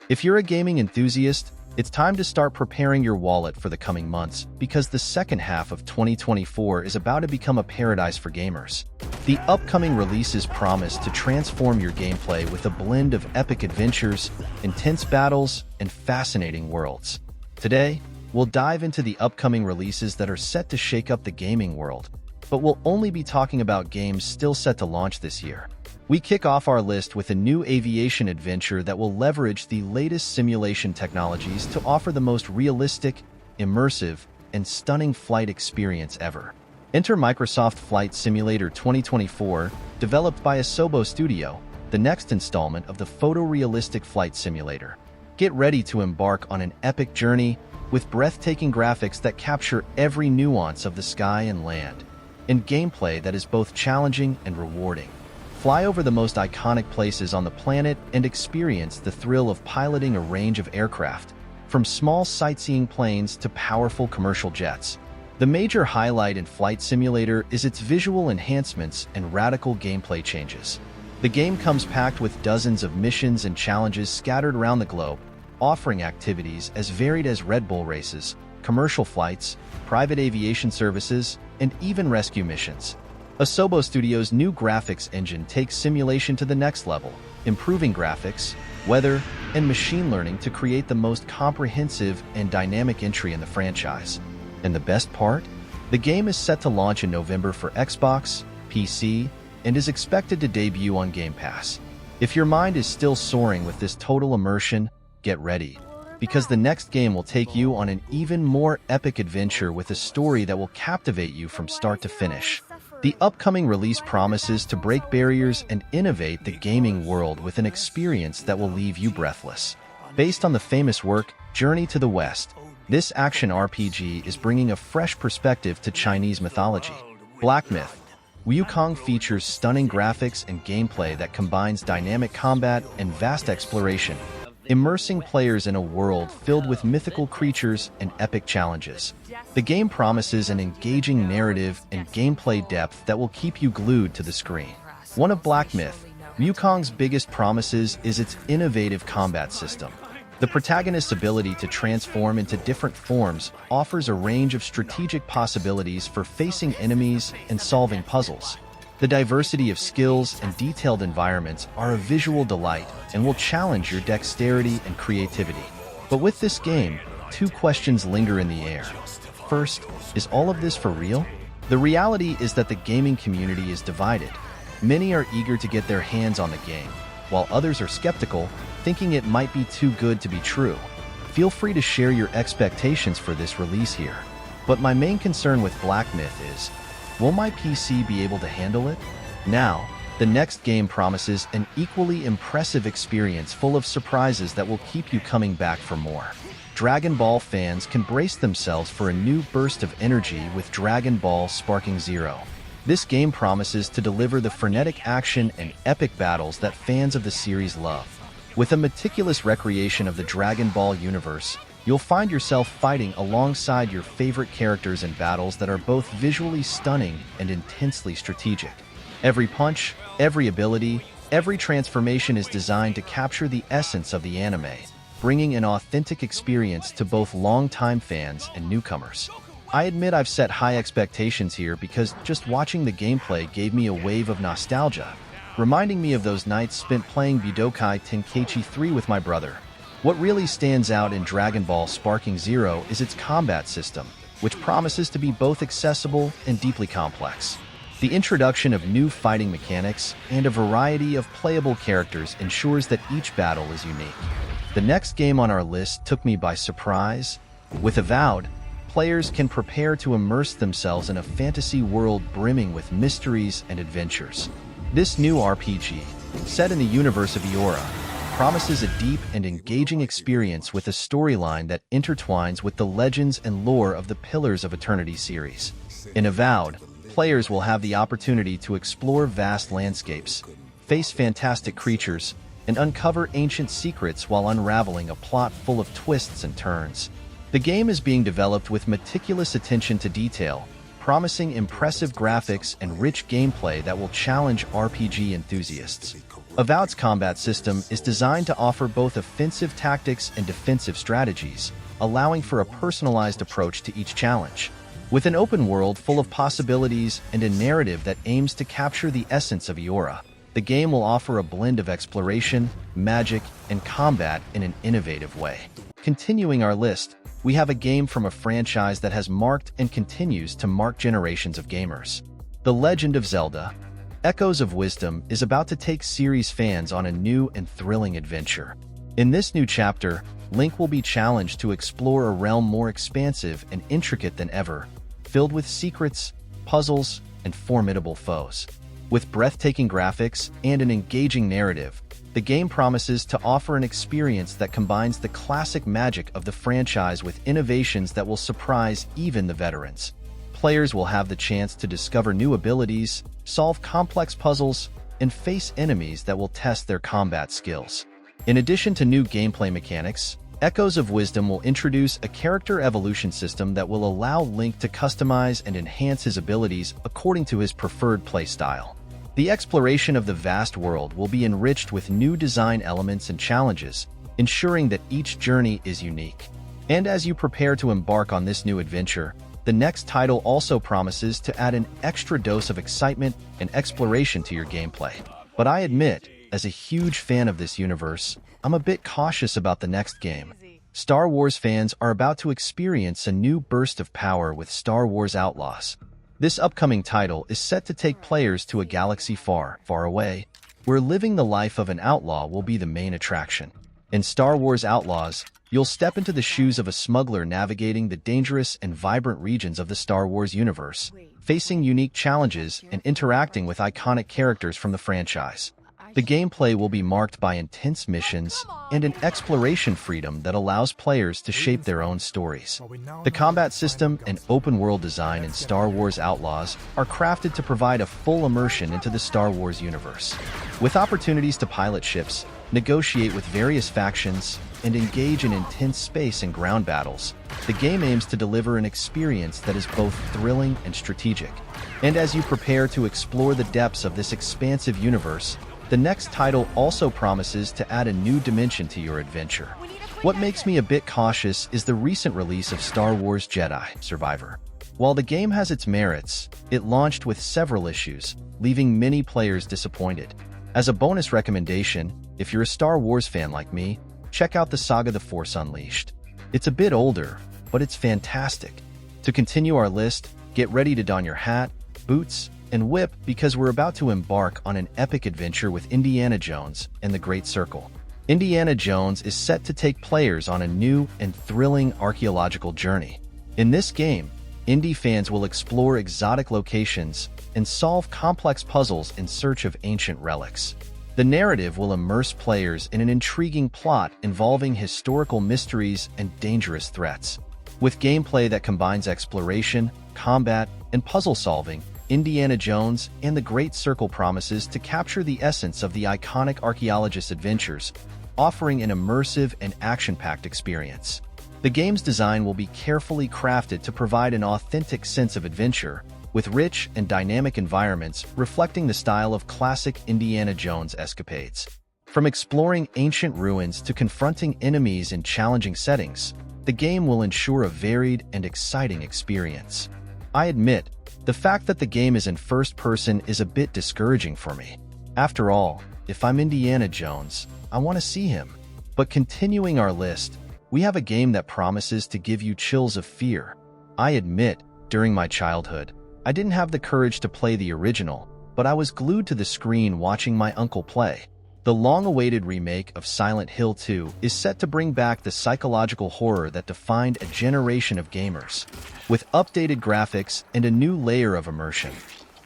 If you're a gaming enthusiast, it's time to start preparing your wallet for the coming months because the second half of 2024 is about to become a paradise for gamers. The upcoming releases promise to transform your gameplay with a blend of epic adventures, intense battles, and fascinating worlds. Today, we'll dive into the upcoming releases that are set to shake up the gaming world, but we'll only be talking about games still set to launch this year. We kick off our list with a new aviation adventure that will leverage the latest simulation technologies to offer the most realistic, immersive, and stunning flight experience ever. Enter Microsoft Flight Simulator 2024, developed by Asobo Studio, the next installment of the photorealistic flight simulator. Get ready to embark on an epic journey with breathtaking graphics that capture every nuance of the sky and land, and gameplay that is both challenging and rewarding. Fly over the most iconic places on the planet and experience the thrill of piloting a range of aircraft, from small sightseeing planes to powerful commercial jets. The major highlight in Flight Simulator is its visual enhancements and radical gameplay changes. The game comes packed with dozens of missions and challenges scattered around the globe, offering activities as varied as Red Bull races, commercial flights, private aviation services, and even rescue missions. Asobo Studio's new graphics engine takes simulation to the next level, improving graphics, weather, and machine learning to create the most comprehensive and dynamic entry in the franchise. And the best part? The game is set to launch in November for Xbox, PC, and is expected to debut on Game Pass. If your mind is still soaring with this total immersion, get ready, because the next game will take you on an even more epic adventure with a story that will captivate you from start to finish. The upcoming release promises to break barriers and innovate the gaming world with an experience that will leave you breathless. Based on the famous work Journey to the West, this action RPG is bringing a fresh perspective to Chinese mythology. Black Myth: Wukong features stunning graphics and gameplay that combines dynamic combat and vast exploration, immersing players in a world filled with mythical creatures and epic challenges. The game promises an engaging narrative and gameplay depth that will keep you glued to the screen. One of Black Myth: Wukong's biggest promises is its innovative combat system. The protagonist's ability to transform into different forms offers a range of strategic possibilities for facing enemies and solving puzzles. The diversity of skills and detailed environments are a visual delight and will challenge your dexterity and creativity. But with this game, two questions linger in the air. First, is all of this for real? The reality is that the gaming community is divided. Many are eager to get their hands on the game, while others are skeptical, thinking it might be too good to be true. Feel free to share your expectations for this release here. But my main concern with Black Myth is, will my PC be able to handle it? Now, the next game promises an equally impressive experience full of surprises that will keep you coming back for more. Dragon Ball fans can brace themselves for a new burst of energy with Dragon Ball Sparking Zero. This game promises to deliver the frenetic action and epic battles that fans of the series love. With a meticulous recreation of the Dragon Ball universe, you'll find yourself fighting alongside your favorite characters in battles that are both visually stunning and intensely strategic. Every punch, every ability, every transformation is designed to capture the essence of the anime, bringing an authentic experience to both longtime fans and newcomers. I admit I've set high expectations here because just watching the gameplay gave me a wave of nostalgia, reminding me of those nights spent playing Budokai Tenkaichi 3 with my brother. What really stands out in Dragon Ball Sparking Zero is its combat system, which promises to be both accessible and deeply complex. The introduction of new fighting mechanics and a variety of playable characters ensures that each battle is unique. The next game on our list took me by surprise. With Avowed, players can prepare to immerse themselves in a fantasy world brimming with mysteries and adventures. This new RPG, set in the universe of Eora, promises a deep and engaging experience with a storyline that intertwines with the legends and lore of the Pillars of Eternity series. In Avowed, players will have the opportunity to explore vast landscapes, face fantastic creatures, and uncover ancient secrets while unraveling a plot full of twists and turns. The game is being developed with meticulous attention to detail, promising impressive graphics and rich gameplay that will challenge RPG enthusiasts. Avowed's combat system is designed to offer both offensive tactics and defensive strategies, allowing for a personalized approach to each challenge. With an open world full of possibilities and a narrative that aims to capture the essence of Eora, the game will offer a blend of exploration, magic, and combat in an innovative way. Continuing our list, we have a game from a franchise that has marked and continues to mark generations of gamers. The Legend of Zelda: Echoes of Wisdom is about to take series fans on a new and thrilling adventure. In this new chapter, Link will be challenged to explore a realm more expansive and intricate than ever, filled with secrets, puzzles, and formidable foes. With breathtaking graphics and an engaging narrative, the game promises to offer an experience that combines the classic magic of the franchise with innovations that will surprise even the veterans. Players will have the chance to discover new abilities, solve complex puzzles, and face enemies that will test their combat skills. In addition to new gameplay mechanics, Echoes of Wisdom will introduce a character evolution system that will allow Link to customize and enhance his abilities according to his preferred playstyle. The exploration of the vast world will be enriched with new design elements and challenges, ensuring that each journey is unique. And as you prepare to embark on this new adventure, the next title also promises to add an extra dose of excitement and exploration to your gameplay. But I admit, as a huge fan of this universe, I'm a bit cautious about the next game. Star Wars fans are about to experience a new burst of power with Star Wars Outlaws. This upcoming title is set to take players to a galaxy far, far away, where living the life of an outlaw will be the main attraction. In Star Wars Outlaws, you'll step into the shoes of a smuggler navigating the dangerous and vibrant regions of the Star Wars universe, facing unique challenges and interacting with iconic characters from the franchise. The gameplay will be marked by intense missions and an exploration freedom that allows players to shape their own stories. The combat system and open-world design in Star Wars Outlaws are crafted to provide a full immersion into the Star Wars universe. With opportunities to pilot ships, negotiate with various factions, and engage in intense space and ground battles, the game aims to deliver an experience that is both thrilling and strategic. And as you prepare to explore the depths of this expansive universe, the next title also promises to add a new dimension to your adventure. What makes me a bit cautious is the recent release of Star Wars Jedi Survivor. While the game has its merits, it launched with several issues, leaving many players disappointed. As a bonus recommendation, if you're a Star Wars fan like me, check out the saga The Force Unleashed. It's a bit older, but it's fantastic. To continue our list, get ready to don your hat, boots, and whip because we're about to embark on an epic adventure with Indiana Jones and the Great Circle. Indiana Jones is set to take players on a new and thrilling archaeological journey. In this game, Indy fans will explore exotic locations and solve complex puzzles in search of ancient relics. The narrative will immerse players in an intriguing plot involving historical mysteries and dangerous threats. With gameplay that combines exploration, combat, and puzzle solving, Indiana Jones and the Great Circle promises to capture the essence of the iconic archaeologist's adventures, offering an immersive and action-packed experience. The game's design will be carefully crafted to provide an authentic sense of adventure, with rich and dynamic environments reflecting the style of classic Indiana Jones escapades. From exploring ancient ruins to confronting enemies in challenging settings, the game will ensure a varied and exciting experience. I admit, the fact that the game is in first person is a bit discouraging for me. After all, if I'm Indiana Jones, I want to see him. But continuing our list, we have a game that promises to give you chills of fear. I admit, during my childhood, I didn't have the courage to play the original, but I was glued to the screen watching my uncle play. The long-awaited remake of Silent Hill 2 is set to bring back the psychological horror that defined a generation of gamers. With updated graphics and a new layer of immersion,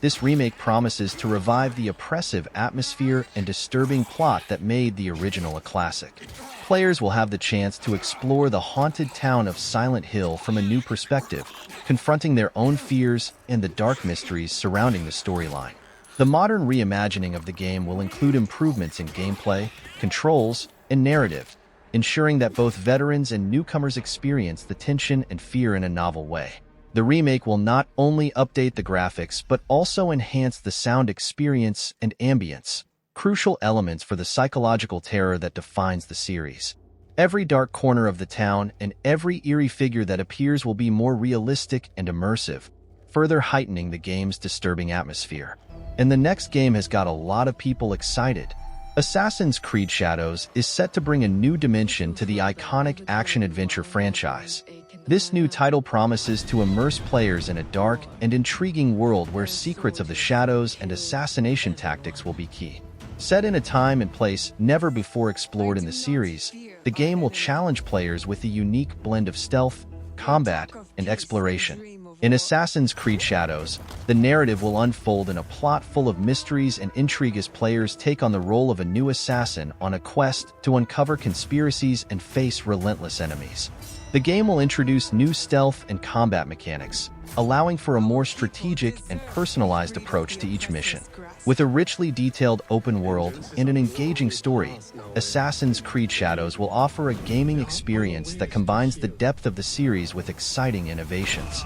this remake promises to revive the oppressive atmosphere and disturbing plot that made the original a classic. Players will have the chance to explore the haunted town of Silent Hill from a new perspective, confronting their own fears and the dark mysteries surrounding the storyline. The modern reimagining of the game will include improvements in gameplay, controls, and narrative, ensuring that both veterans and newcomers experience the tension and fear in a novel way. The remake will not only update the graphics but also enhance the sound experience and ambience, crucial elements for the psychological terror that defines the series. Every dark corner of the town and every eerie figure that appears will be more realistic and immersive, further heightening the game's disturbing atmosphere. And the next game has got a lot of people excited. Assassin's Creed Shadows is set to bring a new dimension to the iconic action-adventure franchise. This new title promises to immerse players in a dark and intriguing world where secrets of the shadows and assassination tactics will be key. Set in a time and place never before explored in the series, the game will challenge players with a unique blend of stealth, combat, and exploration. In Assassin's Creed Shadows, the narrative will unfold in a plot full of mysteries and intrigue as players take on the role of a new assassin on a quest to uncover conspiracies and face relentless enemies. The game will introduce new stealth and combat mechanics, allowing for a more strategic and personalized approach to each mission. With a richly detailed open world and an engaging story, Assassin's Creed Shadows will offer a gaming experience that combines the depth of the series with exciting innovations.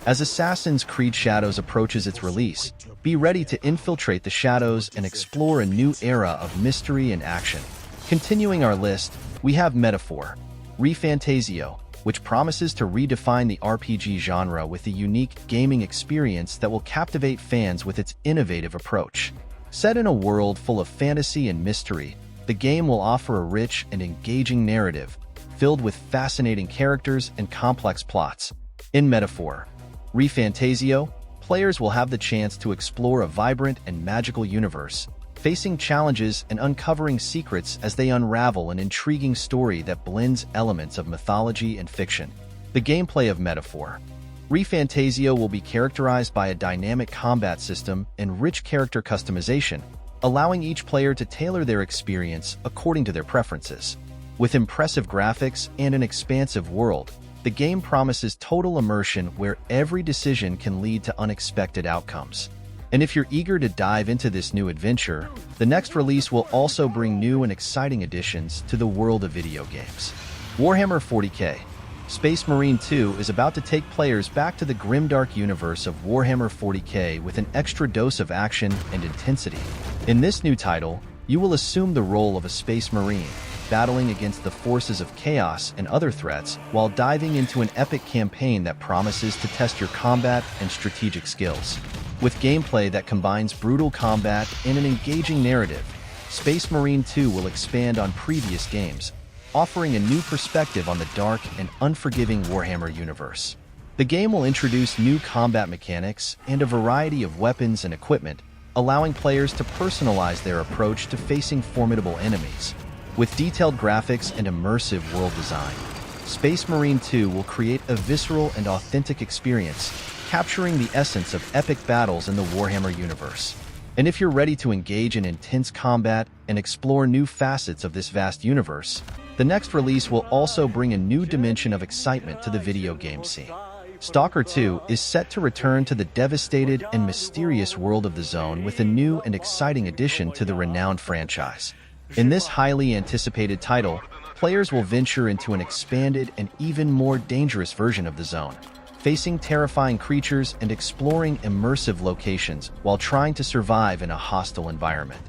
As Assassin's Creed Shadows approaches its release, be ready to infiltrate the shadows and explore a new era of mystery and action. Continuing our list, we have Metaphor, ReFantazio, which promises to redefine the RPG genre with a unique gaming experience that will captivate fans with its innovative approach. Set in a world full of fantasy and mystery, the game will offer a rich and engaging narrative, filled with fascinating characters and complex plots. In Metaphor, ReFantazio, players will have the chance to explore a vibrant and magical universe, facing challenges and uncovering secrets as they unravel an intriguing story that blends elements of mythology and fiction. The gameplay of Metaphor. ReFantazio will be characterized by a dynamic combat system and rich character customization, allowing each player to tailor their experience according to their preferences. With impressive graphics and an expansive world, the game promises total immersion where every decision can lead to unexpected outcomes. And if you're eager to dive into this new adventure, the next release will also bring new and exciting additions to the world of video games. Warhammer 40K. Space Marine 2 is about to take players back to the grimdark universe of Warhammer 40K with an extra dose of action and intensity. In this new title, you will assume the role of a Space Marine, battling against the forces of chaos and other threats while diving into an epic campaign that promises to test your combat and strategic skills. With gameplay that combines brutal combat and an engaging narrative, Space Marine 2 will expand on previous games, offering a new perspective on the dark and unforgiving Warhammer universe. The game will introduce new combat mechanics and a variety of weapons and equipment, allowing players to personalize their approach to facing formidable enemies. With detailed graphics and immersive world design, Space Marine 2 will create a visceral and authentic experience, capturing the essence of epic battles in the Warhammer universe. And if you're ready to engage in intense combat and explore new facets of this vast universe, the next release will also bring a new dimension of excitement to the video game scene. Stalker 2 is set to return to the devastated and mysterious world of the Zone with a new and exciting addition to the renowned franchise. In this highly anticipated title, players will venture into an expanded and even more dangerous version of the Zone, facing terrifying creatures and exploring immersive locations while trying to survive in a hostile environment.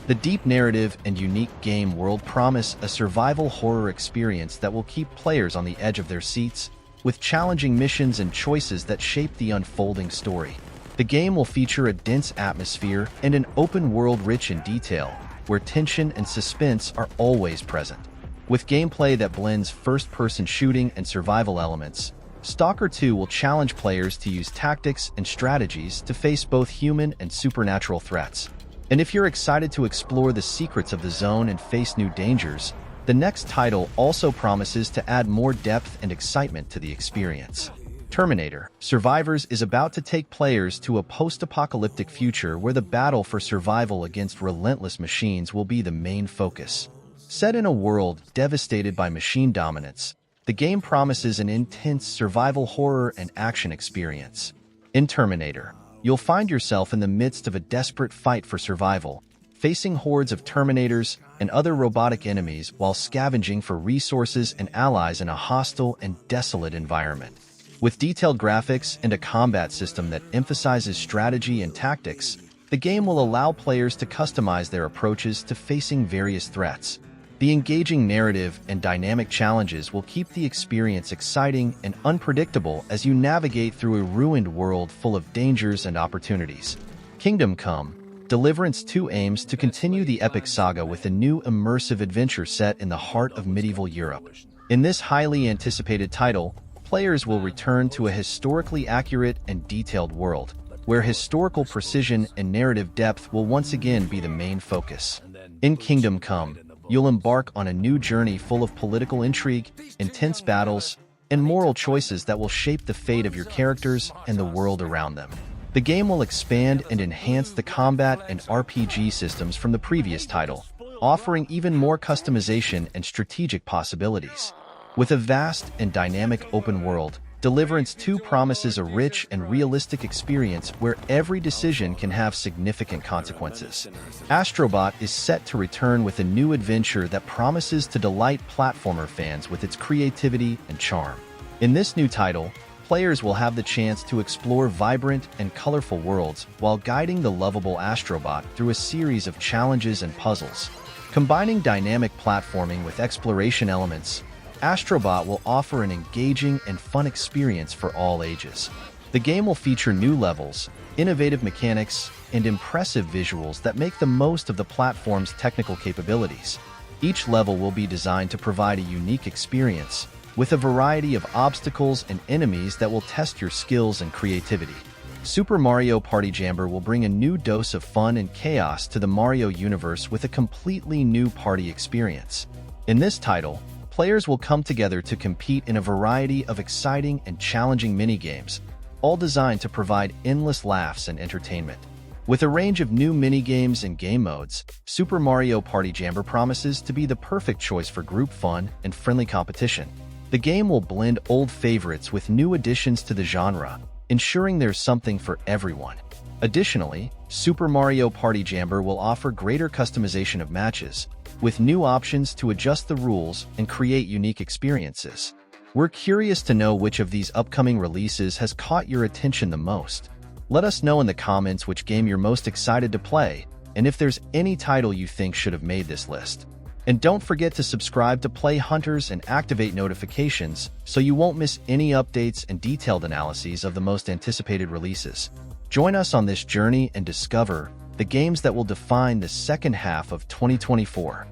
The deep narrative and unique game world promise a survival horror experience that will keep players on the edge of their seats, with challenging missions and choices that shape the unfolding story. The game will feature a dense atmosphere and an open world rich in detail, where tension and suspense are always present. With gameplay that blends first-person shooting and survival elements, Stalker 2 will challenge players to use tactics and strategies to face both human and supernatural threats. And if you're excited to explore the secrets of the Zone and face new dangers, the next title also promises to add more depth and excitement to the experience. Terminator Survivors is about to take players to a post-apocalyptic future where the battle for survival against relentless machines will be the main focus. Set in a world devastated by machine dominance, the game promises an intense survival horror and action experience. In Terminator, you'll find yourself in the midst of a desperate fight for survival, facing hordes of Terminators and other robotic enemies while scavenging for resources and allies in a hostile and desolate environment. With detailed graphics and a combat system that emphasizes strategy and tactics, The game will allow players to customize their approaches to facing various threats. The engaging narrative and dynamic challenges will keep the experience exciting and unpredictable as you navigate through a ruined world full of dangers and opportunities. Kingdom Come: Deliverance II aims to continue the epic saga with a new immersive adventure set in the heart of medieval Europe. In this highly anticipated title, players will return to a historically accurate and detailed world, where historical precision and narrative depth will once again be the main focus. In Kingdom Come, you'll embark on a new journey full of political intrigue, intense battles, and moral choices that will shape the fate of your characters and the world around them. The game will expand and enhance the combat and RPG systems from the previous title, offering even more customization and strategic possibilities. With a vast and dynamic open world, Deliverance II promises a rich and realistic experience where every decision can have significant consequences. Astrobot is set to return with a new adventure that promises to delight platformer fans with its creativity and charm. In this new title, players will have the chance to explore vibrant and colorful worlds while guiding the lovable Astrobot through a series of challenges and puzzles. Combining dynamic platforming with exploration elements, Astrobot will offer an engaging and fun experience for all ages. The game will feature new levels, innovative mechanics, and impressive visuals that make the most of the platform's technical capabilities. Each level will be designed to provide a unique experience, with a variety of obstacles and enemies that will test your skills and creativity. Super Mario Party Jamber will bring a new dose of fun and chaos to the Mario universe with a completely new party experience. In this title, players will come together to compete in a variety of exciting and challenging minigames, all designed to provide endless laughs and entertainment. With a range of new minigames and game modes, Super Mario Party Jamber promises to be the perfect choice for group fun and friendly competition. The game will blend old favorites with new additions to the genre, ensuring there's something for everyone. Additionally, Super Mario Party Jamber will offer greater customization of matches, with new options to adjust the rules and create unique experiences. We're curious to know which of these upcoming releases has caught your attention the most. Let us know in the comments which game you're most excited to play, and if there's any title you think should have made this list. And don't forget to subscribe to Play Hunters and activate notifications so you won't miss any updates and detailed analyses of the most anticipated releases. Join us on this journey and discover the games that will define the second half of 2024.